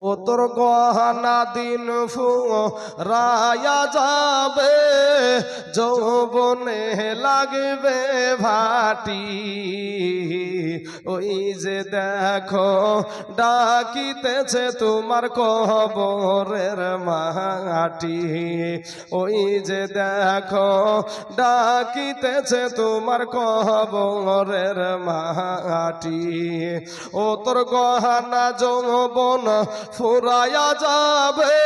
ও তোর গহনা দিন ফুরায়া যাবে, যৌবনে লাগবে ভাটি। ওই যে দেখো ডাকিতেছে তোমার কবরের মাটি। ওই যে দেখো ডাকিতেছে তোমার কবরের মাটি। ও তোর গহনা যৌবন ফুরায়া যাবে,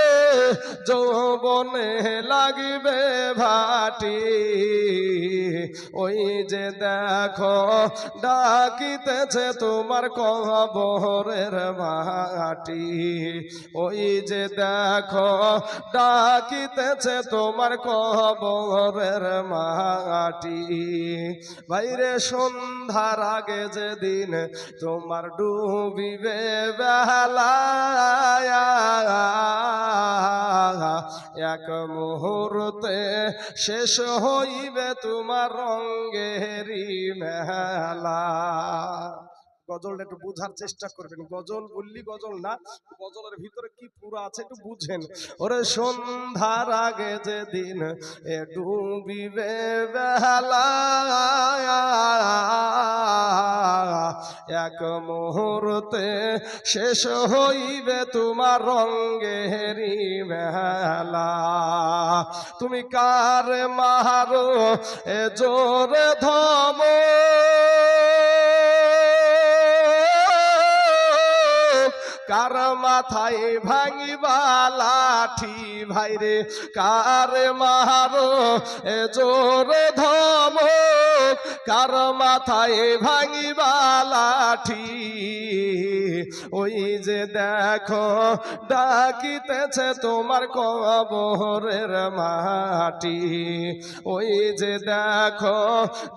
যৌবনে লাগিবে ভাটি। ওই যে দেখো ডাকিতেছে তোমার কবরের মাটি। ওই যে দেখো ডাকিতেছে তোমার কবরের মাটি। বাইরে সন্ধ্যার আগে যেদিন তোমার ডুবিবে বেলা, এক মুহূর্তে শেষ হইবে তোমার রঙ্গেরি মেলা। গজলটা একটু বুঝার চেষ্টা করবেন। গজল বললি গজল না, গজলের ভিতরে কি পুরো আছে একটু বুঝেন। ওরে সন্ধ্যার আগে যেদিন ডুবিবে বেলা, এক মুহূর্তে শেষ হইবে তোমার রঙ্গেরি মেলা। তুমি কার মারো এ জোরে ধম, কার মাথায় ভাঙিবা লাঠি। ভাইরে কার মারো এ জোরে ধম, কার মাথায় ভাঙিবা লাঠি। ওই যে দেখো ডাকিতেছে তোমার কবরের মাটি। ওই যে দেখো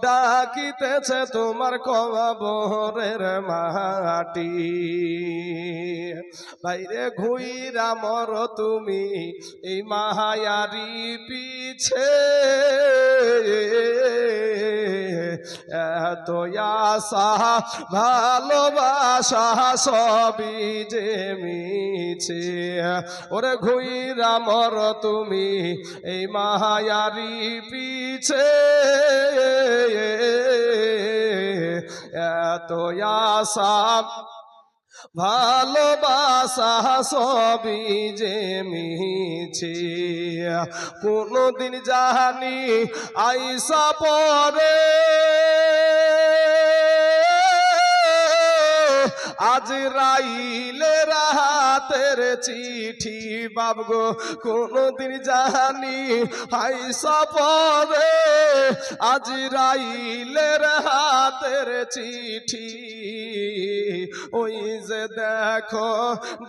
ডাকিতেছে তোমার কবরের মাটি। বাইরে ঘুইরা মর তুমি এই মায়ারি পিছে, এত আশা ভালোবাসা সবই যে মিছে। ওরে ঘুইরা মর তুমি এই মায়ারি পিছে, এত আশা ভালোবাসা সবই যে মিছে। কোনদিন জানি আইসা পরে আজরাইলের হাতের চিঠি। বাবগো কোনদিন জানি আইসা পরে আজরাইলের হাতের চিঠি। ওই যে দেখো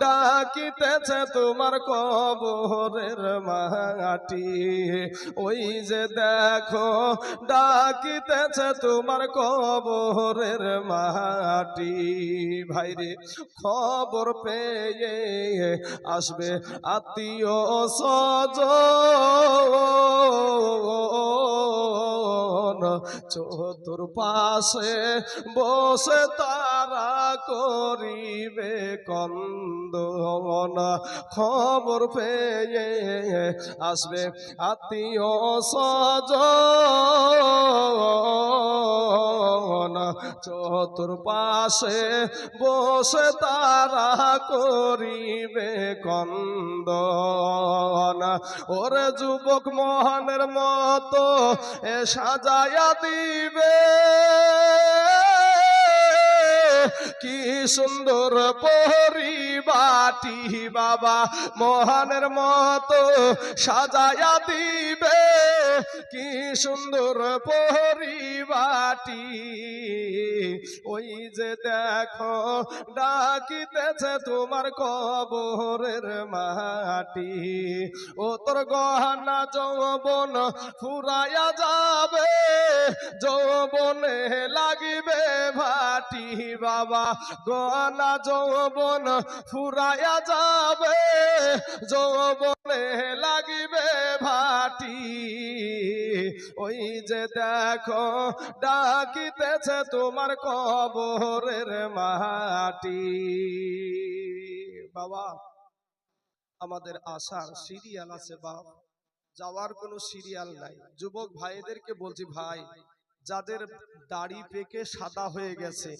ডাকিতেছে তোমার কবরের মাটি। ওই যে দেখো ডাকিতেছে তোমার কবরের মাটি। ভাইরে খবর পেয়ে আসবে আত্মীয় স্বজন, চতুর্পাশে বসে তারা করিবে কন্দন। খবর পেয়ে আসবে আত্মীয় স্বজন, চতুর্পাশে বসে তারা করিবে কন্দন। ওরে যুবক মোহনের মতো এ সাজায়া দিবে, কি সুন্দর পরিবাটি। বাবা মোহনের মতো সাজায়া দিবে, কি সুন্দর পরিবাটি। ওই যে দেখো ডাকিতেছে তোমার কবরের মাটি। ও তোর গহনা যৌবন ফুরায়া যাবে, যৌবনে লাগিবে ভাটি। বাবা গহনা যৌবন ফুরায়া যাবে, যৌবনে লাগিবে ভাটি। ওই যে দেখো ডাকিতেছে তোমার কবরের মাটি। বাবা আমাদের আসার সিরিয়াল আছে বাপ, যাওয়ার কোনো সিরিয়াল নাই। যুবক ভাইদেরকে বলছি, ভাই যাদের দাড়ি পেকে সাদা হয়ে গেছে,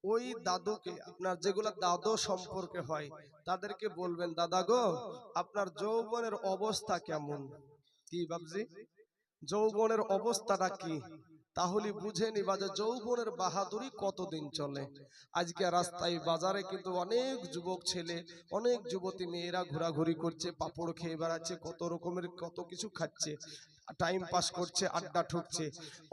ওই দাদুকে, আপনার যেগুলা দাদু সম্পর্কে হয়, তাদেরকে বলবেন, দাদা গো আপনার যৌবনের অবস্থা কেমন? কি বাবজি, যৌবনের অবস্থাটা কি? তাহলে বুঝে নিবা যে যৌবনের বাহাদুরি কতদিন চলে। আজকে রাস্তায় বাজারে কিন্তু অনেক যুবক ছেলে, অনেক যুবতী মেয়েরা ঘোরাঘুরি করছে, পাপড় খেয়ে বেড়াচ্ছে, কত রকমের কত কিছু খাচ্ছে, টাইম পাস করছে, আড্ডা ঠুকছে।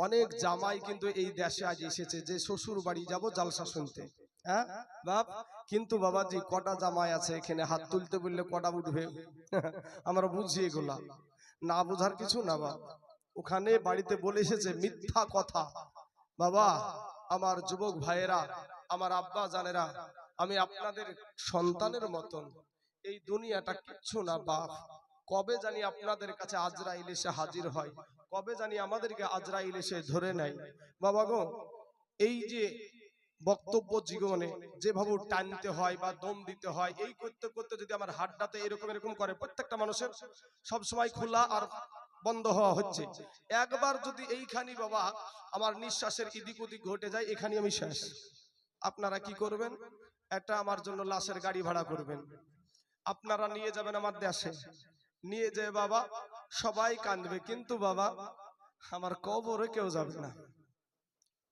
অনেক জামাই কিন্তু এই দেশে আজ এসেছে যে শ্বশুর বাড়ি যাব জালসা শুনতে। হ্যাঁ বাপ, কিন্তু বাবাজি কটা জামাই আছে এখানে? হাত তুলতে বললে কটা উঠবে? আমরা বুঝি এগুলা, না বুঝার কিছু না বাপ। ওখানে বাড়িতে বলে এসেছে মিথ্যা কথা। বাবা, আমার যুবক ভাইয়েরা, আমার আব্বা জানেরা, আমি আপনাদের সন্তানের মতন। এই দুনিয়াটা কিচ্ছু না বাপ। কবে জানি আপনাদের কাছে আজরাইল এসে হাজির হয়, কবে জানি আমাদেরকে আজরাইল এসে ধরে নেয়। বাবা গো, এই যে বক্তব্য জীবনে যেভাবে টানতে হয় বা দম দিতে হয়, এই করতে করতে যদি আমার হাড্ডাতে এরকম এরকম করে, প্রত্যেকটা মানুষের সব সময় খোলা আর বন্ধ হওয়া হচ্ছে, একবার যদি এইখানি বাবা আমার নিঃশ্বাসের ইদিক উদিক ঘটে যায়, এখানে আমি শেষ। আপনারা কি করবেন? একটা আমার জন্য লাশের গাড়ি ভাড়া করবেন, আপনারা নিয়ে যাবেন আমার দেশে। নিয়ে যায় বাবা সবাই কাঁদবে, কিন্তু বাবা আমার কবরে কেউ যাবে না।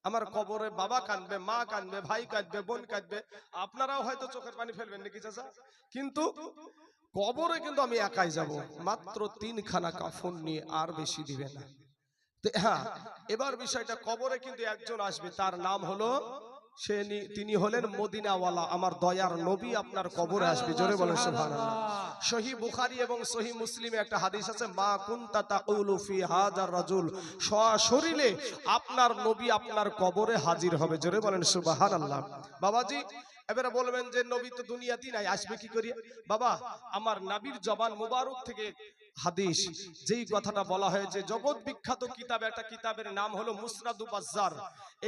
আমার কবরে বাবা কাঁদবে, মা কাঁদবে, ভাই কাঁদবে, বোন কাঁদবে, আপনারাও হয়তো চোখের পানি ফেলবেন নাকি চাচা, কিন্তু কবরে কিন্তু আমি একাই যাব, মাত্র 3খানা কাফন নিয়ে, আর বেশি দিবে না। হ্যাঁ, এবার বিষয়টা, কবরে কিন্তু একজন আসবে, তার নাম হলো তিনি হলেন মদিনাওয়ালা, আমার দয়ার নবী আপনার কবরে আসবে। জোরে বলেন সুবহানাল্লাহ। সহিহ বুখারী এবং সহিহ মুসলিমে একটা হাদিস আছে, মা কুনতা তাকুলু ফি হাযার রাজুল, সশরীরে আপনার নবী আপনার কবরে হাজির হবে। জোরে বলেন সুবহানাল্লাহ। বাবাজি এবারে বলবেন যে নবী তো দুনিয়াতেই নাই, আসবে কি করি? বাবা, আমার নবীর জবান মুবারক থেকে হাদিস, যেই কথাটা বলা হয়েছে, জগৎ বিখ্যাত কিতাব, একটা কিতাবের নাম হলো মুসনাদুল বাজ্জার।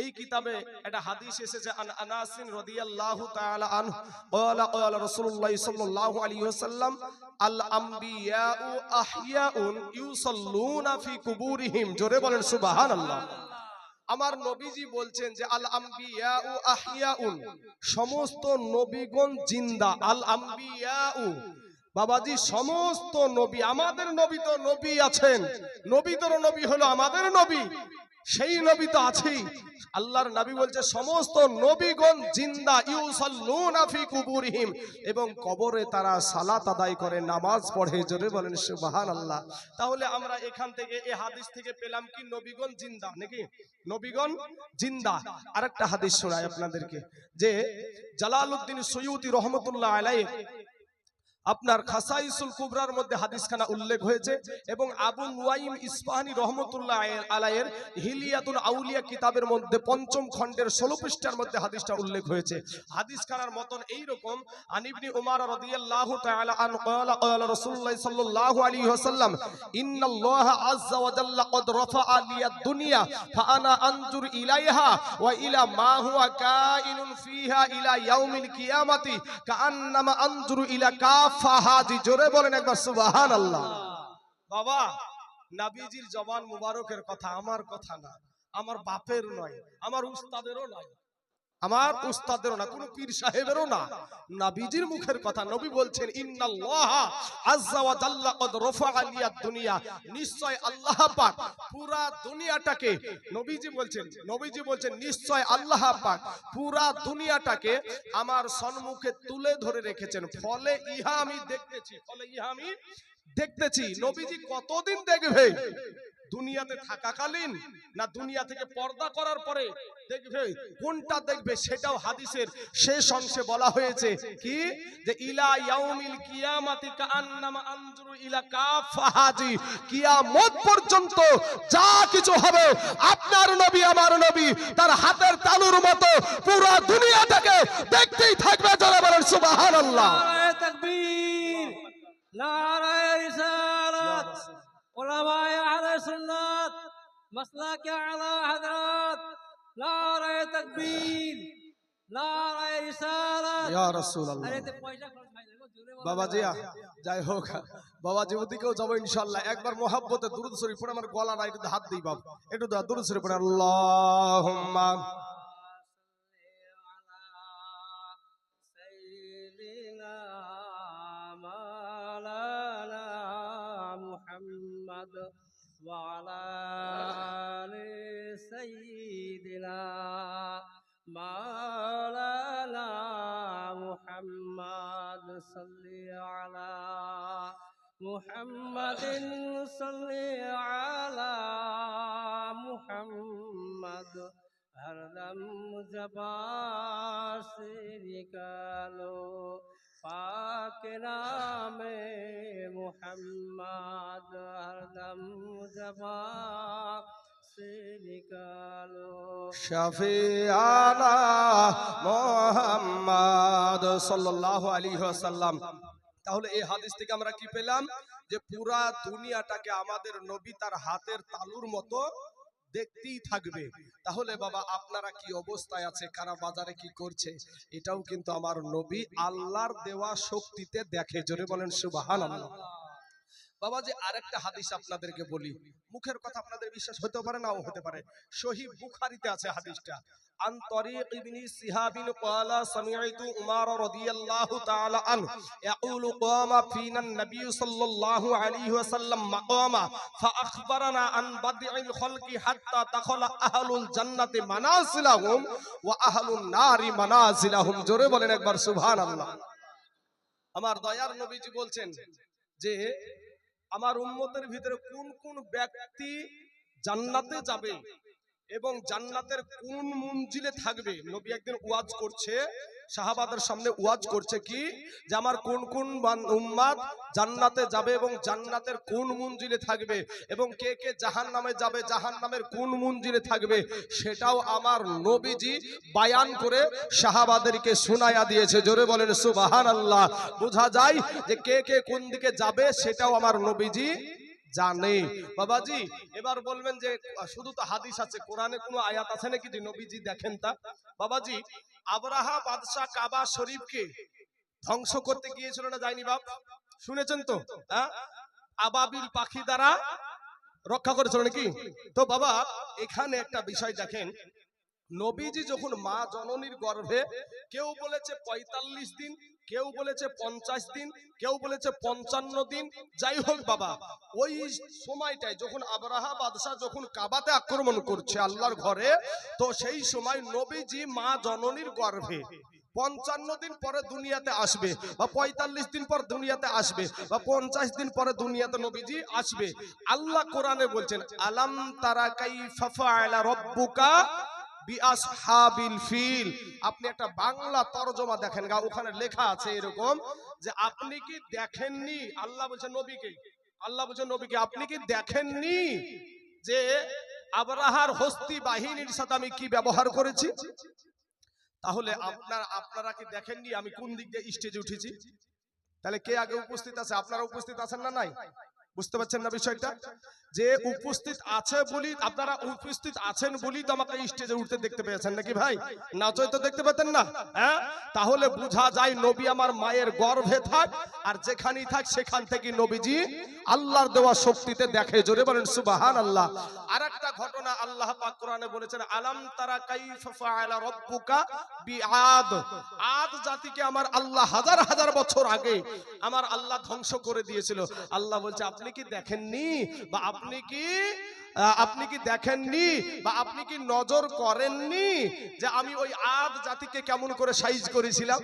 এই কিতাবে একটা হাদিস এসেছে, আন আনাস রাদিয়াল্লাহু তাআলা আনহু ক্বালা ক্বালা রাসূলুল্লাহ সাল্লাল্লাহু আলাইহি ওয়াসাল্লাম, আল আমবিয়াউ আহইয়াউন ইউসাল্লুনা ফি কুবুরিহিম। জোরে বলেন সুবহানাল্লাহ। আমার নবীজি বলছেন যে আল আম্বিয়াউ আহইয়াউন, সমস্ত নবীগণ জিন্দা। আল আম্বিয়াউ, বাবাজি সমস্ত নবী, আমাদের নবী তো নবী আছেন, নবীদের নবী হলো আমাদের নবী, সেই নবী তো আছেই। আল্লাহর নবী বলছে সমস্ত নবীগণ জিন্দা, ইউসাল্লুনা ফি কুবুরিহিম, এবং কবরে তারা সালাত আদায় করে, নামাজ পড়ে। জোরে বলেন সুবহানাল্লাহ। তাহলে আমরা এখান থেকে এই হাদিস থেকে পেলাম কি? নবীগণ জিন্দা নাকি? নবীগণ জিন্দা। আরেকটা হাদিস শোনাই আপনাদেরকে, যে জালালউদ্দিন সৈয়দী রহমতুল্লাহ আলাইহি আপনার খাসাইসুল কুবরার মধ্যে হাদিসখানা উল্লেখ হয়েছে, এবং আবু নুয়াইম ইসফাহানি রহমতুল্লাহ আলাইহির হিলিয়াতুল আউলিয়া কিতাবের মধ্যে ৫ম খণ্ডের ১৬ পৃষ্ঠার মধ্যে হাদিসটা উল্লেখ হয়েছে। হাদিসখানার মতন এই রকম, আন ইবনে উমর রাদিয়াল্লাহু তাআলা আন ক্বালা ক্বালা রাসূলুল্লাহ সাল্লাল্লাহু আলাইহি ওয়াসাল্লাম, ইন্নাল্লাহা আযজা ওয়া জাল্লা ক্বাদ রাফাআ লিয়াদ দুনিয়া ফাআনা আনজুর ইলাইহা ওয়া ইলা মা হুয়া কাইনুন ফিহা ইলা ইয়াউমিল কিয়ামাতি কাআন্নামা আনজুরু ইলা ফাহাজি। জোরে বলেন একবার সুবহানাল্লাহ। বাবা, নবীজির জবান মুবারকের কথা, আমার কথা না, আমার বাপের নয়, আমার উস্তাদেরও নয়, আমার উস্তাদেরও না, কোন পীর সাহেবেরও না, নবীজির মুখের কথা। নবী বলছেন ইন্নাল্লাহা আযজা ওয়া জাল্লা ক্বাদ রাফাআ লিয়াদ দুনিয়া, নিশ্চয় আল্লাহ পাক পুরা দুনিয়াটাকে, নবীজি বলছেন নিশ্চয় আল্লাহ পাক পুরা দুনিয়াটাকে আমার সম্মুখে তুলে ধরে রেখেছেন, ফলে ইহা আমি দেখতেছি। নবীজি কতদিন দেখবে? দুনিয়াতে থাকাকালীন না দুনিয়া থেকে পর্দা করার পরে দেখবে? কোনটা দেখবে সেটাও হাদিসের শেষ অংশে বলা হয়েছে কি, যে ইলা ইয়াউমিল কিয়ামাতি কাআন্নামা আনজুরু ইলা কাফাহাজি, কিয়ামত পর্যন্ত যা কিছু হবে আপনার নবী আমার নবী তার হাতের তালুর মতো পুরো দুনিয়াটাকে দেখতেই থাকবে। যারা বলেন সুবহানাল্লাহ। নারায়ে তাকবীর, নারায়ে রিসালাত, উলামায়ে আহলে সুন্নাত, মাসলাকে আলা হযরত, নারায়ে তাকবীর, নারায়ে রিসালাত। ইয়া রাসূলুল্লাহ। আরে তে পয়সা খরচ হয় না, বাবাজি যাই হোক, বাবাজি ওদিকেও যাবো ইনশাল্লাহ। একবার মোহাব্বতে দুরূদ শরীফ পড়ে, আমার গলাটা একটু হাত দিই বাবা, একটু দুরূদ শরীফ পড়ে। আল্লাহুম্মা سيدنا مولانا محمد وعلى آل سيدنا مولانا محمد صل على محمد صل على محمد हरदम ज़बां से निकालो पाक नामे मुहम्मद हरदम ज़बां से निकालो শাফিআনা মুহাম্মদ সাল্লাল্লাহু আলাইহি ওয়াসাল্লাম। তাহলে এই হাদিস থেকে আমরা কি পেলাম? যে পুরা দুনিয়াটাকে আমাদের নবী তার হাতের তালুর মতো দেখতেই থাকবে। তাহলে বাবা আপনারা কি অবস্থায় আছে, কারা বাজারে কি করছে, এটাও কিন্তু আমার নবী আল্লাহর দেওয়া শক্তিতে দেখে। জোরে বলেন সুবহানাল্লাহ। বাবা যে আরেকটা হাদিস আপনাদেরকে বলি, মুখের কথা আপনাদের বিশ্বাস হতে পারে নাও হতে পারে, সহিহ বুখারীতে আছে হাদিসটা। আন তরিক ইবনে সিহাবিন ক্বালা সামি'তু উমর রাদিয়াল্লাহু তাআলা আনহু ইয়াকুলু কামা ফিনা নবী সাল্লাল্লাহু আলাইহি ওয়াসাল্লাম মাকামা ফাআখবারানা আন বাদইল খালকি হাত্তা দাখালা আহলুল জান্নাতি মানাজিলাহুম ওয়া আহলুন নারি মানাজিলাহুম। জোরে বলেন একবার সুবহানাল্লাহ। আমার দয়ার নবীজি বলছেন যে আমার উম্মতের ভিতরে কোন কোন ব্যক্তি জান্নাতে যাবে এবং জান্নাতের কোন মঞ্জিলে থাকবে। নবী একদিন ওয়াজ করছে, সাহাবাদের সামনে ওয়াজ করছে কি যে আমার কোন কোন উম্মত জান্নাতে যাবে এবং জান্নাতের কোন মঞ্জিলে থাকবে, এবং কে কে জাহান্নামে যাবে, জাহান্নামের কোন মঞ্জিলে থাকবে, সেটাও আমার নবীজি বায়ান করে সাহাবাদেরকে শোনায়া দিয়েছে। জোরে বলেন সুবহানাল্লাহ। বোঝা যায় যে কে কে কোন দিকে যাবে সেটাও আমার নবীজি জানে। বাবাজি এবার বলবেন যে শুধু তো হাদিস আছে, কোরআনে কোনো আয়াত আছে নাকি যে নবীজি দেখেন তা? বাবাজি আবরাহা বাদশা কাবা শরীফকে ধ্বংস করতে গিয়েছিল না, যায়নি বাপ? শুনেছেন তো? হ্যাঁ, আবাবিল পাখি দ্বারা রক্ষা করেছিল নাকি? তো বাবা এখানে একটা বিষয় দেখেন, নবীজি যখন মা জননীর গর্ভে, কেউ বলেছে ৪৫ দিন, কেউ বলেছে ৫০ দিন, কেউ বলেছে ৫৫ দিন, যাই হোক বাবা ওই সময়টায় যখন আবরাহা বাদশা যখন কাবাতে আক্রমণ করছে আল্লাহর ঘরে, তো সেই সময় নবীজি মা জননীর গর্ভে ৫৫ দিন পরে দুনিয়াতে আসবে, বা ৪৫ দিন পর দুনিয়াতে আসবে, বা ৫০ দিন পরে দুনিয়াতে নবীজি আসবে। আল্লাহ কোরআনে বলছেন আলাম তারা কাইফা ফাআলা রাব্বুকা বিআসহাবিল ফিল। আপনি একটা বাংলা তরজমা দেখেন গা, ওখানে লেখা আছে এরকম যে আপনি কি দেখেননি, আল্লাহ বলছেন নবীকে, আল্লাহ বলছেন নবীকে আপনি কি দেখেননি যে আবরাহার হস্তি বাহিনীর সাথে আমি কি ব্যবহার করেছি? তাহলে আপনারা কি দেখেননি আমি কোন দিক দিয়ে স্টেজে উঠেছি? তাহলে কে আগে উপস্থিত আছে? আপনারা উপস্থিত আছেন না নাই? বুঝতে পারছেন না বিষয়টা? যে উপস্থিত আছে বলি, আপনারা উপস্থিত আছেন বলি তো আমাকে স্টেজে উঠতে দেখতে পেয়েছেন নাকি ভাই? নাচই তো দেখতে পেতেন না? হ্যাঁ, তাহলে বোঝা যায় নবী আমার মায়ের গর্ভে থাক আর যেখানেই থাক সেখান থেকে নবীজি আল্লাহর দেওয়া শক্তিতে দেখে। জোরে বলেন সুবহানাল্লাহ। আরেকটা ঘটনা আল্লাহ পাক কোরআনে বলেছেন আলাম তারা কাইফা ফাআলা রাব্বুকা বিআদ। আদ জাতিকে আমার আল্লাহ হাজার হাজার বছর আগে আমার আল্লাহ ধ্বংস করে দিয়েছিল। আল্লাহ বলছে আপনি কি দেখেননি, বা আপনি কি দেখেননি, বা আপনি কি নজর করেননি যে আমি ওই আদ জাতিকে কেমন করে সাইজ করেছিলাম?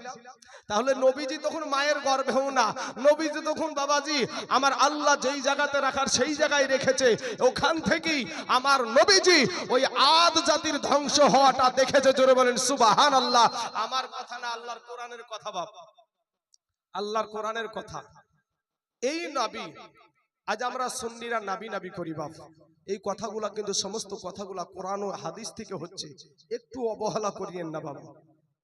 তাহলে নবীজি তখন মায়ের গর্ভেও না, নবীজি তখন বাবাজি আমার আল্লাহ যেই জায়গাতে রাখার সেই জায়গায় রেখেছে, ওখান থেকেই আমার নবীজি ওই আদ জাতির ধ্বংস হওয়াটা দেখেছে। জোরে বলেন সুবহানাল্লাহ। আমার কথা না, আল্লাহর কোরআনের কথা বাপ, আল্লাহর কোরআনের কথা। এই নবী, আজ আমরা সুন্নিরা নাবি নাবি করি বাপ, এই কথাগুলা কিন্তু সমস্ত কথাগুলা কোরআন ও হাদিস থেকে হচ্ছে। একটু অবহেলা করিয়েন না বাবা,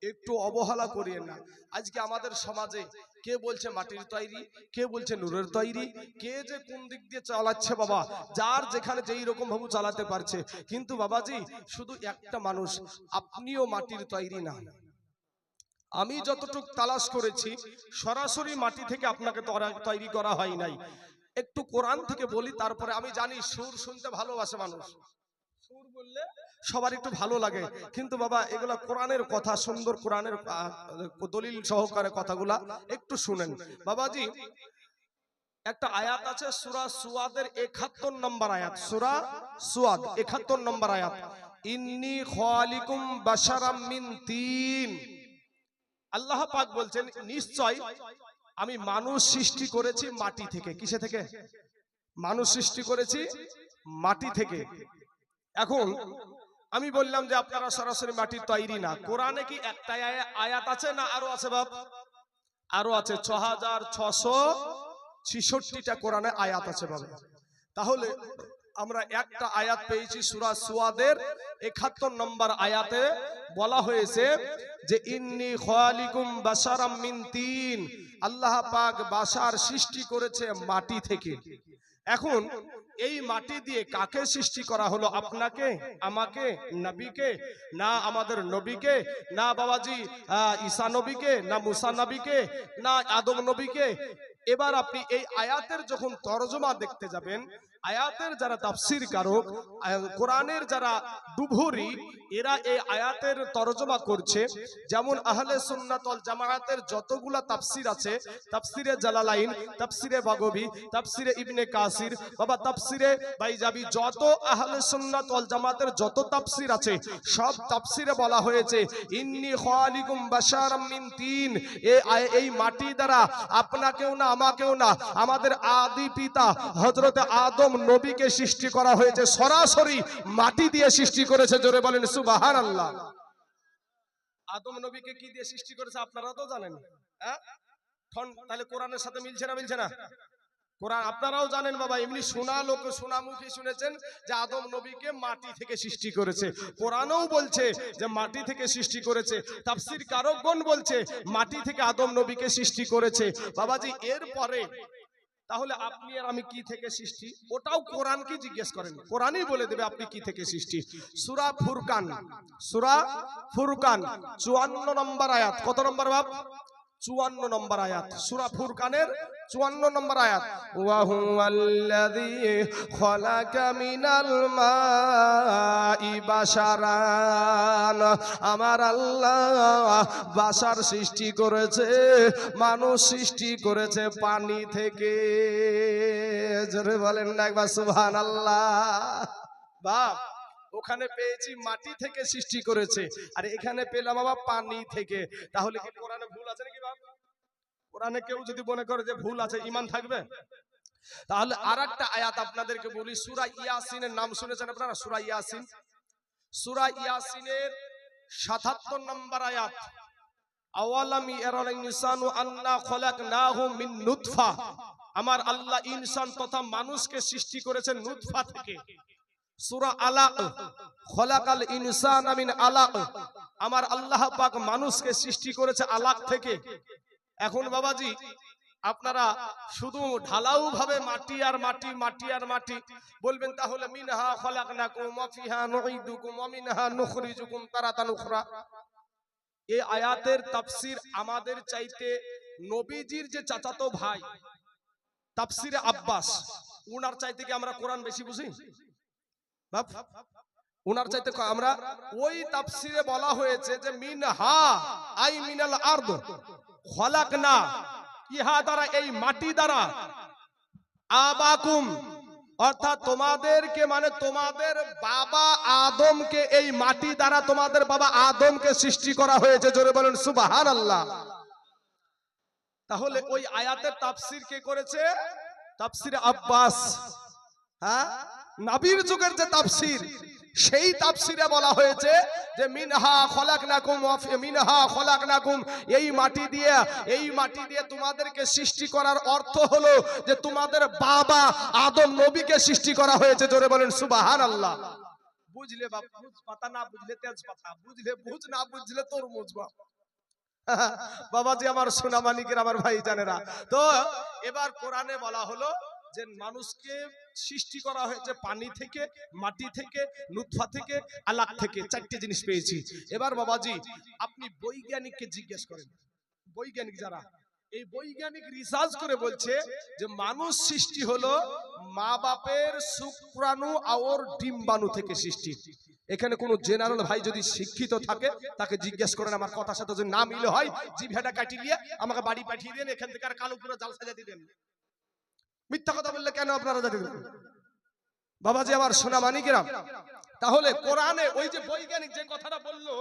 একটু অবহেলা করিয়েন না। আজকে আমাদের সমাজে কে বলছে মাটির তৈরি, কে বলছে নূরের তৈরি, কে যে কোন দিক দিয়ে চালাচ্ছে বাবা, যার যেখানে যেই রকম ভাবে চালাতে পারছে। কিন্তু বাবাজি শুধু একটা মানুষ, আপনিও মাটির তৈরি না, আমি যতটুক তালাশ করেছি সরাসরি মাটি থেকে আপনাকে তৈরি করা হয় নাই। একটু কোরআন থেকে বলি, তারপরে আমি জানি সুর শুনতে ভালোবাসে মানুষ, সুর বললে সবার একটু ভালো লাগে, কিন্তু বাবা এগুলা কোরআনের কথা, সুন্দর কোরআনের দলিল সহকারে কথাগুলা একটু শুনেন বাবাজি। একটা আয়াত আছে সূরা সুয়াদের ৭১ নম্বর আয়াত, সূরা সুয়াদ ৭১ নম্বর আয়াত, ইন্নী খালিকুম বাশারাম মিন তিন। আল্লাহ পাক বলছেন নিশ্চয় আমি মানুষ সৃষ্টি করেছি মাটি থেকে। কিসে থেকে? মানুষ সৃষ্টি করেছি মাটি থেকে। এখন আমি বললাম যে আপনারা সরাসরি মাটির তৈরি না, কোরআনে কি একটাই আয়াত আছে না আরো আছে বাপ? আরো আছে, ৬৬৬৬টা কোরআনে আয়াত আছে বাবা। তাহলে আমরা একটা আয়াত পেয়েছি সূরা সুয়াদের ৭১ নম্বর আয়াতে বলা হয়েছে যে ইন্নী খালিকুম বাশারাম মিন তিন, আল্লাহ পাক বাশার সৃষ্টি করেছে মাটি থেকে। এখন এই মাটি দিয়ে কাকে সৃষ্টি করা হলো? আপনাকে, আমাকে, নবীকে? না আমাদের নবীকে, না বাবাজি ঈসা নবীকে, না মুসা নবীকে, না আদম নবীকে? এবার আপনি এই আয়াতের যখন তরজমা দেখতে যাবেন, আয়াতের যারা তাফসীর কারক, কোরআনের যারা ডুভুরি, এরা এই আয়াতের তরজমা করছে। যেমন আহলে সুন্নাত ওয়াল জামায়াতের যতগুলা তাফসীর আছে, তাফসীরে জালালাইন, তাফসীরে বাগবী, তাফসীরে ইবনে কাসির, বাবা তাফসীরে বাইজাবি, যত আহলে সুন্নাত ওয়াল জামায়াতের যত তাফসীর আছে সব তাফসীরে বলা হয়েছে ইন্নী খালিকুম বাশারাম মিন তিন, এই মাটি দ্বারা আপনাকেও না আমাকেও না, আমাদের আদি পিতা হযরত আদম নবীকে সৃষ্টি করা হয়েছে, সরাসরি মাটি দিয়ে সৃষ্টি করেছে। জোরে বলেন সুবহানাল্লাহ। আদম নবীকে কি দিয়ে সৃষ্টি করেছে আপনারা তো জানেন, হ্যাঁ? তাহলে কোরআনের সাথে মিলছে না? মিলছে না? কোরআন আপনারাও জানেন বাবা, এমনি শোনা লোক, শোনা মুখে শুনেছেন যে আদম নবীকে মাটি থেকে সৃষ্টি করেছে। কোরআনও বলছে যে মাটি থেকে সৃষ্টি করেছে, তাফসীর কারকগণ বলছে মাটি থেকে আদম নবীকে সৃষ্টি করেছে। বাবাজি এরপরে তাহলে আপনি আর আমি কি থেকে সৃষ্টি? ওটাও কোরআনকে জিজ্ঞেস করেন, কোরআনই বলে দেবে আপনি কি থেকে সৃষ্টি। সূরা ফুরকান, সূরা ফুরকান ৫৪ নম্বর আয়াত। কত নম্বর বাপ? ৫৪ নম্বর আয়াত, সূরা ফুরকানের ৫৪ নম্বর আয়াত। ওয়া হুয়াল্লাযী খালাকা মিনাল মাই বাশারান, আমার আল্লাহ বাশার সৃষ্টি করেছে, মানুষ সৃষ্টি করেছে পানি থেকে। জোরে বলেন না একবার সুবহানাল্লাহ। বাপ ওখানে পেয়েছি মাটি থেকে সৃষ্টি করেছে, আর এখানে পেলাম বাবা পানি থেকে। তাহলে কি কোরআনে ভুল আছে নাকি বাপ? কোরআনে কেউ যদি মনে করে যে ভুল আছে, ঈমান থাকবে? তাহলে আরেকটা আয়াত আপনাদেরকে বলি, সূরা ইয়াসিনের নাম শুনেছেন আপনারা? সূরা ইয়াসিন, সূরা ইয়াসিনের ৭৭ নম্বর আয়াত, আওয়ালাম ইয়ারাল ইনসানু আন্না খলাকনাহু মিন নুতফা, আমার আল্লাহ ইনসান তথা মানুষকে সৃষ্টি করেছেন নুতফা থেকে। সূরা আলাক, খলাকাল ইনসানা মিন আলাক, আমার আল্লাহ পাক মানুষকে সৃষ্টি করেছে আলাক থেকে। এখন বাবাজি আপনারা শুধু ঢালাও ভাবে মাটি আর মাটি, মাটি আর মাটি বলবেন, তাহলে মিনহা খলাকনাকুম ওয়া ফিহা নুঈদুকুম ওয়া মিনহা নুখরিজুকুম তারাতান উখরা। এই আয়াতের তাফসীর আমাদের চাইতে নবীজির যে চাচাতো ভাই তাফসীরে আব্বাস, উনার চাইতে কি আমরা কোরআন বেশি বুঝি বাপ? উনার চাইতে আমরা ওই তাফসীরে বলা হয়েছে যে মিনহা আই মিনাল আরদ খলাকনা, ইহা দ্বারা এই মাটি দ্বারা, আবাকুম অর্থাৎ তোমাদেরকে, মানে তোমাদের বাবা আদমকে এই মাটি দ্বারা তোমাদের বাবা আদমকে সৃষ্টি করা হয়েছে। জোরে বলেন সুবহানাল্লাহ। তাহলে ওই আয়াতের তাফসীর কে করেছে? তাফসীরে আব্বাস। হ্যাঁ, নবীর যুগের যে তাফসীর, সেই তাফসীরে বলা হয়েছে যে মিনহা খলাকনাকুম ওয়া মিনহা খলাকনাকুম, এই মাটি দিয়ে তোমাদেরকে সৃষ্টি করার অর্থ হলো যে তোমাদের বাবা আদম নবীকে সৃষ্টি করা হয়েছে। জোরে বলেন সুবহানাল্লাহ। বুঝলে বাপ? বুঝ পাতা, না বুঝলে তেজ পাতা, বুঝলে বুঝ, না বুঝলে তরমুজ বাপ। বাবাজি আমার সোনা মানিকের, আমার ভাই জানেরা। তো এবার কোরআনে বলা হলো যে মানুষকে সৃষ্টি করা হয়েছে পানি থেকে, মাটি থেকে, নুতফা থেকে, আলাক থেকে, চারটি জিনিস পেয়েছি। এবার বাবাজি আপনি বৈজ্ঞানিককে জিজ্ঞেস করেন, বৈজ্ঞানিক যারা, এই বৈজ্ঞানিক রিসার্চ করে বলছে যে মানুষ সৃষ্টি হলো মা বাপের শুক্রাণু আর ডিম্বাণু থেকে সৃষ্টি। এখানে কোন জেনারেল ভাই যদি শিক্ষিত থাকে তাকে জিজ্ঞেস করেন, আমার কথার সাথে যদি না মিলে হয় জিভেটা কাটিয়ে দিয়ে আমাকে বাড়ি পাঠিয়ে দেন, এখান থেকে আর কালো পুরো জাল সাজা দিয়ে দেন। মিথ্যা কথা বললে কেন আপনারা জানেন বাবাজি আমার সোনা মানিকেরা? তাহলে কোরআনে ওই যে বৈজ্ঞানিক যে কথাটা বললো,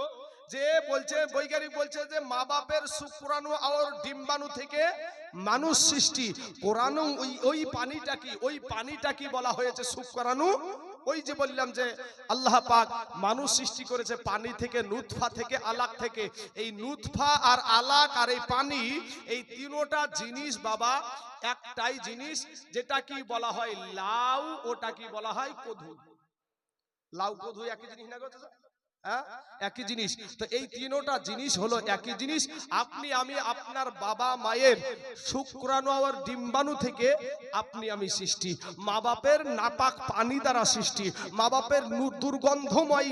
যে বলছে বৈজ্ঞানিক বলছে যে মা বাপের শুক্রাণু আর ডিম্বাণু থেকে মানুষ সৃষ্টি। কোরআনে ওই পানিটা কি বলা হয়েছে শুক্রাণু। ওই যে বললাম যে আল্লাহ পাক মানুষ সৃষ্টি করেছে পানি থেকে, নুতফা থেকে, আলাক থেকে। এই নুতফা আর আলাক আর এই পানি, এই তিনটা জিনিস বাবা একটাই জিনিস, যেটা কি বলা হয় লাউ, ওটা কি বলা হয় কধু। লাউ কধু একই জিনিস না গো? হ্যাঁ, একই জিনিস। তো এই তিনটা জিনিস হলো একই জিনিস। আপনি আমি আপনার বাবা মায়ের শুক্রাণু আর ডিম্বাণু থেকে আপনি আমি সৃষ্টি। মা বাপের নাপাক পানি দ্বারা সৃষ্টি, মা বাপের দুর্গন্ধময়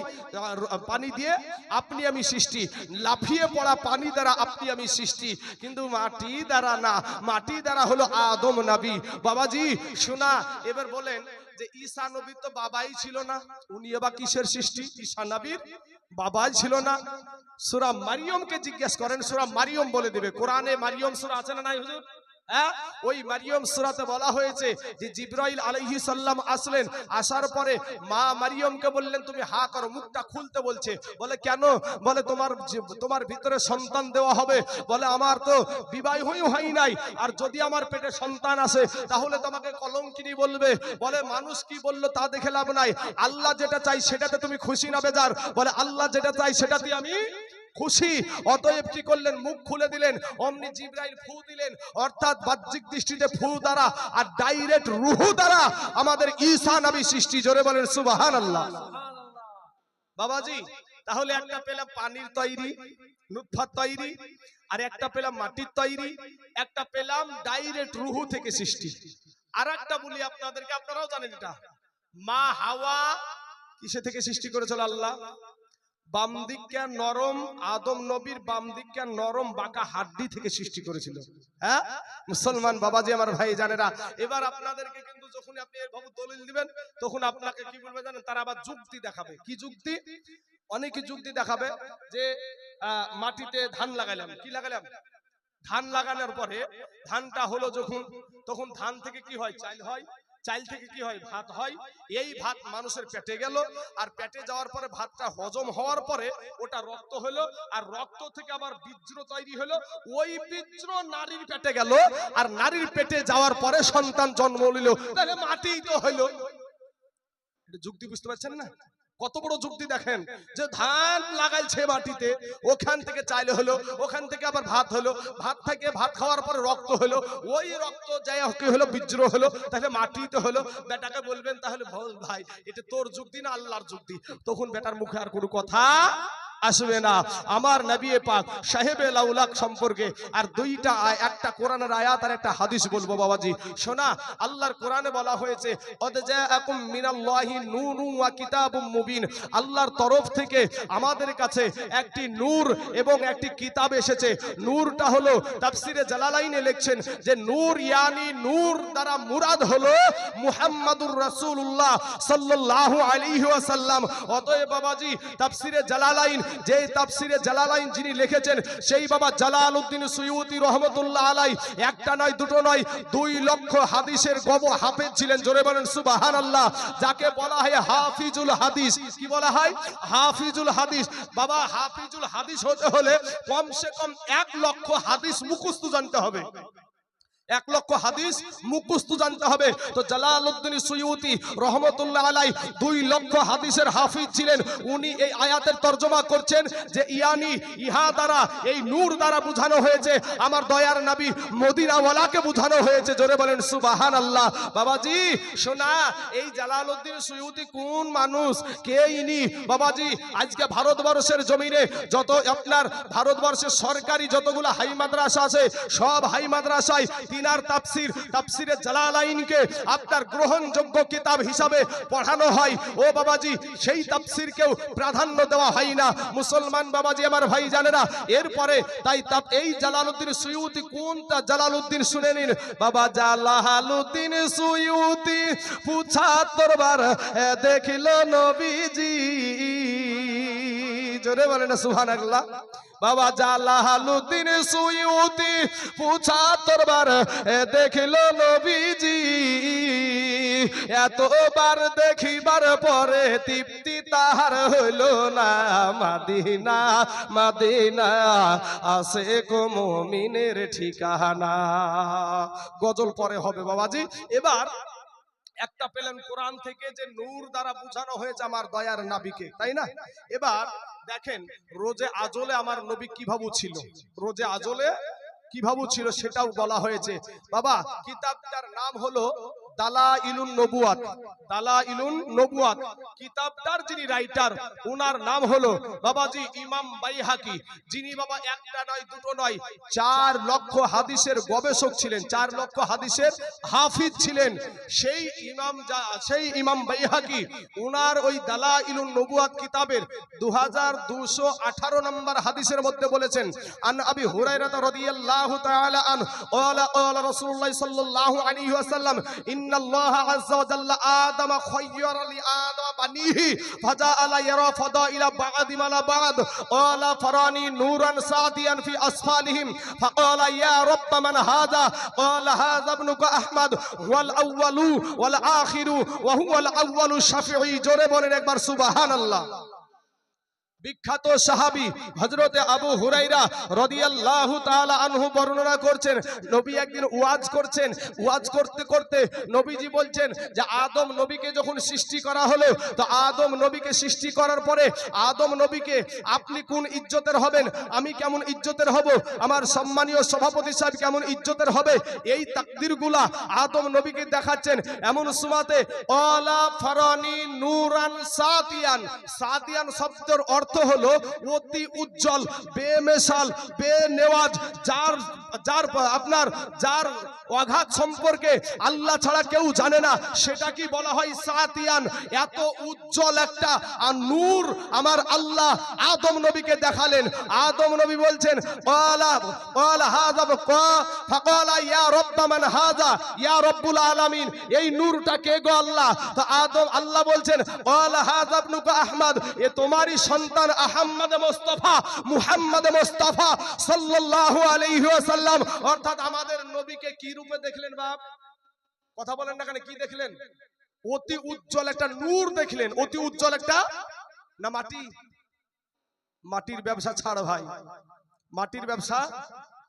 পানি দিয়ে আপনি আমি সৃষ্টি, লাফিয়ে পড়া পানি দ্বারা আপনি আমি সৃষ্টি। কিন্তু মাটি দ্বারা না, মাটি দ্বারা হলো আদম নবী। বাবাজি শোনা, এবার বলেন যে ঈসা নবী তো বাবাই ছিল না, উনি এবার কিসের সৃষ্টি? ঈসা নবীর বাবাই ছিল না। সূরা মারিয়মকে জিজ্ঞেস করেন, সূরা মারিয়ম বলে দেবে। কোরআনে মারিয়ম সূরা আছে না নাই হুজুর? হ্যাঁ, ওই মারিয়ম সূরাতে বলা হয়েছে যে জিবরাইল আলাইহিস সালাম আসলেন, আসার পরে মা মারিয়মকে বললেন তুমি হা করো, মুখটা খুলতে বলছে। বলে কেন? বলে তোমার ভিতরে সন্তান দেওয়া হবে। বলে আমার তো বিবাহ হয় নাই, আর যদি আমার পেটে সন্তান আসে তাহলে তোমাকে কলঙ্কিনী বলবে। বলে মানুষ কি বললো তা দেখে লাভ নাই, আল্লাহ যেটা চাই সেটাতে তুমি খুশি না বেজার? বলে আল্লাহ যেটা চাই সেটাতে আমি খুশি। অতএব কি করলেন? মুখ খুলে দিলেন, অমনি জিবরাইল ফু দিলেন, অর্থাৎ বাহ্যিক দৃষ্টিতে ফু দ্বারা আর ডাইরেক্ট রূহ দ্বারা আমাদের ঈসা নবী সৃষ্টি। জোরে বলেন সুবহানাল্লাহ। বাবাজি তাহলে একটা পেলাম পানির তৈরি, নুতফার তৈরি, আর একটা পেলাম মাটির তৈরি, একটা পেলাম ডাইরেক্ট রূহ থেকে সৃষ্টি। আর একটা বলি আপনাদেরকে, আপনারাও জানেন এটা, মা হাওয়া কিসে থেকে সৃষ্টি করেছিল আল্লাহ? বাম দিকটা নরম, আদম নবীর বাম দিকটা নরম বাঁকা হাড্ডি থেকে সৃষ্টি করেছিল। হ্যাঁ মুসলমান বাবাজি আমার ভাই জানেরা, এবার আপনাদেরকে কিন্তু যখন আপনি এভাবে দলিল দিবেন তখন আপনাকে কি বলবে জানেন? তারা আবার যুক্তি দেখাবে। কি যুক্তি? অনেকে যুক্তি দেখাবে যে মাটিতে ধান লাগাইলাম, কি লাগাইলাম? ধান লাগানোর পরে ধানটা হলো যখন, তখন ধান থেকে কি হয়? চাল হয়, চাল থেকে কি হয়? ভাত হয়। এই ভাত মানুষের পেটে গেল, আর পেটে যাওয়ার পরে ভাতটা হজম হওয়ার পরে ওটা রক্ত হলো, আর রক্ত থেকে আবার বীর্য তৈরি হলো। ওই বীর্য নারীর পেটে গেল, আর নারীর পেটে যাওয়ার পরে সন্তান জন্ম নিল। তাহলে মাটিই তো হলো। যুক্তি বুঝতে পারছেন না? কত বড় যুক্তি দেখেন, যে ধান লাগাইছে মাটিতে, ওখান থেকে চাল হলো, ওখান থেকে আবার ভাত হলো, ভাত থেকে ভাত খাওয়ার পরে রক্ত হলো, ওই রক্ত যাই কি হলো? বীর্য হলো। তাহলে মাটি তো হলো। বেটাকে বলবেন তাহলে ভাই এটা তোর যুক্তি না আল্লাহর যুক্তি? তখন বেটার মুখে আর কোনো কথা আসবে না। আমার নবী পাক সাহেবে লাউলাক সম্পর্কে আর দুইটা একটা কোরআনের আয়াত আর একটা হাদিস বলবো বাবাজি শোনা। আল্লাহর কোরআনে বলা হয়েছে কদ জাআকুম মিনাল্লাহি নূরুন ওয়া কিতাবুম মুবিন, আল্লাহর তরফ থেকে আমাদের কাছে একটি নূর এবং একটি কিতাব এসেছে। নূরটা হলো তাফসিরে জালালাইনে লিখছেন যে নূর ইয়ানি নূর দ্বারা মুরাদ হলো মুহাম্মাদুর রাসূলুল্লাহ সাল্লাল্লাহু আলাইহি ওয়াসাল্লাম। অতএব বাবাজি তাফসিরে জালালাইন, যে তাফসিরে জালালাইন যিনি লিখেছেন সেই বাবা জালালউদ্দিন সুয়ুতি রহমাতুল্লাহ আলাই একটা নয় দুটো নয় 2 লক্ষ হাদিসের হাফেজ ছিলেন। জোরে বলেন সুবহানাল্লাহ। যাকে বলা হয় হাফিজুল হাদিস। কি বলা হয়? হাফিজুল হাদিস। বাবা হাফিজুল হাদিস হতে হলে কমসে কম 1 লক্ষ হাদিস মুখস্থ জানতে হবে। 1 লক্ষ হাদিস মুখস্থ জানতে হবে। তো জালালউদ্দিন সুয়ুতি রহমাতুল্লাহ আলাই 2 লক্ষ হাদিসের হাফিজ ছিলেন। উনি এই আয়াতের তরজমা করছেন যে ইয়ানি ইহা দ্বারা, এই নূর দ্বারা বোঝানো হয়েছে আমার দয়ার নবী মদিনাওয়ালাকে বোঝানো হয়েছে। জোরে বলেন সুবহানাল্লাহ। বাবাজি শোনা, এই জালালউদ্দিন সুয়ুতি কোন মানুষ? কে ইনি? বাবাজি আজকে ভারতবর্ষের জমিনে যত আপনার ভারতবর্ষের সরকারি যতগুলো হাই মাদ্রাসা আছে সব হাই মাদ্রাসায় ইনার তাফসির তাফসিরে জালালাইনকে আপনার গ্রহণযোগ্য কিতাব হিসাবে পড়ানো হয়, ও বাবাজি সেই তাফসিরকেও প্রাধান্য দেওয়া হয় না মুসলমান বাবাজি আমার ভাই জানেরা। এরপরে তাই এই জালালউদ্দিন সুয়ুতি, কোনটা জালালউদ্দিন শুনে নিন বাবা। জালালউদ্দিন সুয়ুতি পুছা তোরবার দেখিল নবীজি, জোরে বলে না সুবহানাল্লাহ। বাবা জালালউদ্দিন সুয়ুতি পুছা তোরবার দেখিল নবীজি, এতবার দেখিবার পরে তৃপ্তি তাহার হইল না। মাদিনা মাদিনা আসে কো মুমিনের ঠিকানা। গজল পরে হবে বাবাজি। এবার একটা পেলেন কোরআন থেকে যে নূর দ্বারা বোঝানো হয়েছে আমার দয়ার নবীকে, তাই না? এবার দেখেন রোজে আজলে আমার নবী কিভাবে ছিল, রোজে আজলে কিভাবে ছিল সেটাও বলা হয়েছে বাবা। কিতাবটার নাম হলো দালাইলুন নবুয়াত। দালাইলুন নবুয়াত কিতাবটার যিনি রাইটার ওনার নাম হলো বাবাজি ইমাম বাইহাকি, যিনি বাবা একটা নয় দুটো নয় 4 লক্ষ হাদিসের গবেষক ছিলেন, 4 লক্ষ হাদিসের হাফিজ ছিলেন। সেই ইমাম বাইহাকি ওনার ওই দালাইলুন নবুয়াত কিতাবের 2218 নম্বর হাদিসের মধ্যে বলেছেন, আন আবি হুরায়রা রাদিয়াল্লাহু তাআলা আন ক্বালা ক্বালা রাসূলুল্লাহ সাল্লাল্লাহু আলাইহি ওয়াসাল্লাম ইন্নাল্লাহা আযজা ওয়া জাল্লা আদামা খায়য়ারা লি আদাম বানিহি ফাজাআলা ইয়ারা ফাদাইলা বা'দি মালা বা'দ ক্বালা ফারানি নূরান সাদিয়ান ফি আসফালিহিম ফাকালা ইয়া রাব্ব মান হাযা ক্বালা হাযা ইবনুকা আহমদ ওয়াল আউয়ালু ওয়াল আখিরু ওয়া হুয়াল আউয়ালু শাফিঈ। জোরে বলেন একবার সুবহানাল্লাহ। বিখ্যাত সাহাবী হযরতে আবু হুরায়রা রাদিয়াল্লাহু তাআলা আনহু বর্ণনা করছেন, নবী একদিন ওয়াজ করছেন, ওয়াজ করতে করতে নবীজি বলছেন যে আদম নবীকে যখন সৃষ্টি করা হলো, তো আদম নবীকে সৃষ্টি করার পরে আদম নবীকে আপনি কোন ইজ্জতের হবেন, আমি কেমন ইজ্জতের হব, আমার সম্মানীয় সভাপতি সাহেব কেমন ইজ্জতের হবে, এই তাকদীরগুলা আদম নবীকে দেখাচ্ছেন। এমন সুমাতে আলা ফারানি নূরান সাতিয়ান, সাতিয়ান শব্দের অর্থ হলো অতি উজ্জ্বল, বেমেসাল, বেনেওয়াজ, যার যার আপনার যার অগাধ সম্পর্কে আল্লাহ ছাড়া কেউ জানে না, সেটা কি বলা হয় সাতিয়ান। এত উজ্জ্বল একটা নূর আমার আল্লাহ আদম নবীকে দেখালেন। আদম নবী বলছেন ক্বালা ক্বালা হাযা ফাকালা ইয়া রাব্ব মান হাযা ইয়া রাব্বুল আলামিন, এই নূরটা কে গো আল্লাহ? তো আদম আল্লাহ বলছেন ক্বালা হাযা ইবনুকা আহমদ, এ তোমারই সন্তান আহমদ মুস্তাফা মুহাম্মদ মুস্তাফা সাল্লাল্লাহু আলাইহি ওয়াসাল্লাম। অর্থাৎ আমাদের নবীকে কি রূপে দেখলেন বাপ? কথা বলেন না কেন, কি দেখলেন? অতি উজ্জ্বল একটা নূর দেখলেন। অতি উজ্জ্বল একটা না মাটি? মাটির ব্যবসা ছাড় ভাই, মাটির ব্যবসা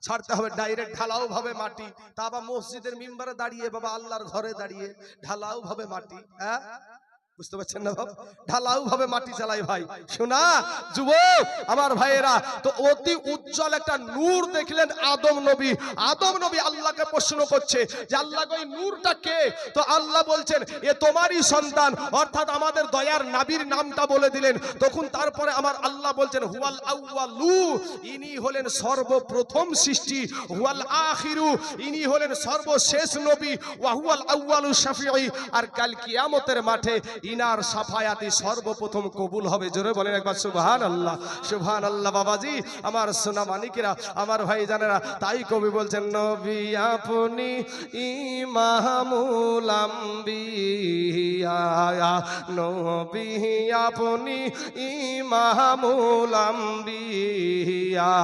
ছাড়তে হবে। ডাইরেক্ট ঢালাও ভাবে মাটি, তা আবার মসজিদের মিম্বারে দাঁড়িয়ে বাবা আল্লাহর ঘরে দাঁড়িয়ে ঢালাও ভাবে মাটি, হ্যাঁ বুঝতে পারছেন না বাবা? ঢালাও ভাবে মাটি চালাই ভাই। শোনা যুবক আমার ভাইয়েরা, তো অতি উজ্জ্বল একটা নূর দেখলেন আদম নবী। আদম নবী আল্লাহকে প্রশ্ন করছে যে আল্লাহ ওই নূরটা কে? তো আল্লাহ বলছেন এ তোমারই সন্তান, অর্থাৎ আমাদের দয়ার নবীর নামটা বলে দিলেন। তখন তারপরে আমার আল্লাহ বলছেন হুয়াল আউয়ালু, ইনি হলেন সর্বপ্রথম সৃষ্টি, হুয়াল আখিরু, ইনি হলেন সর্বশেষ নবী, ওয়া হুয়াল আউয়ালু শাফিঈ, আর কাল কিয়ামতের মাঠে ইনার সাফায়াতি সর্বপ্রথম কবুল হবে। জোরে বলেন একবার সুবহানাল্লাহ সুবহানাল্লাহ। বাবাজি আমার সোনা মানিকেরা, আমার ভাই জানেরা, তাই কবি বলছেন নবী আপনি ইমামুল আম্বিয়া, নবী আপনি ইমামুল আম্বিয়া,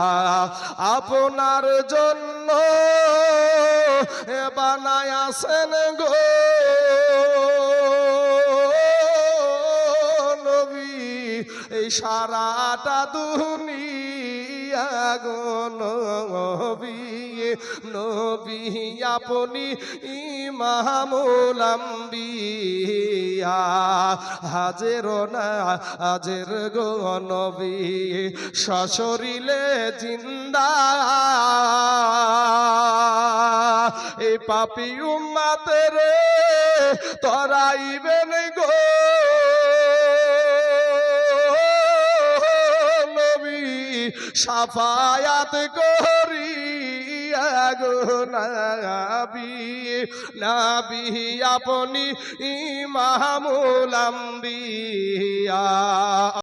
আপনার জন্য বানায়াছেন গো এই সারাটা দুনিয়া গো নবী, নবী আপনি ইমামুল আম্বিয়া, হাজের না হাজের গো নবী, সশরীরে জিন্দা এই পাপী উম্মতের তরাইবেন গো সাফায়াত করিয়া গো নাবি নাবি আপনি ইমামুল আম্বিয়া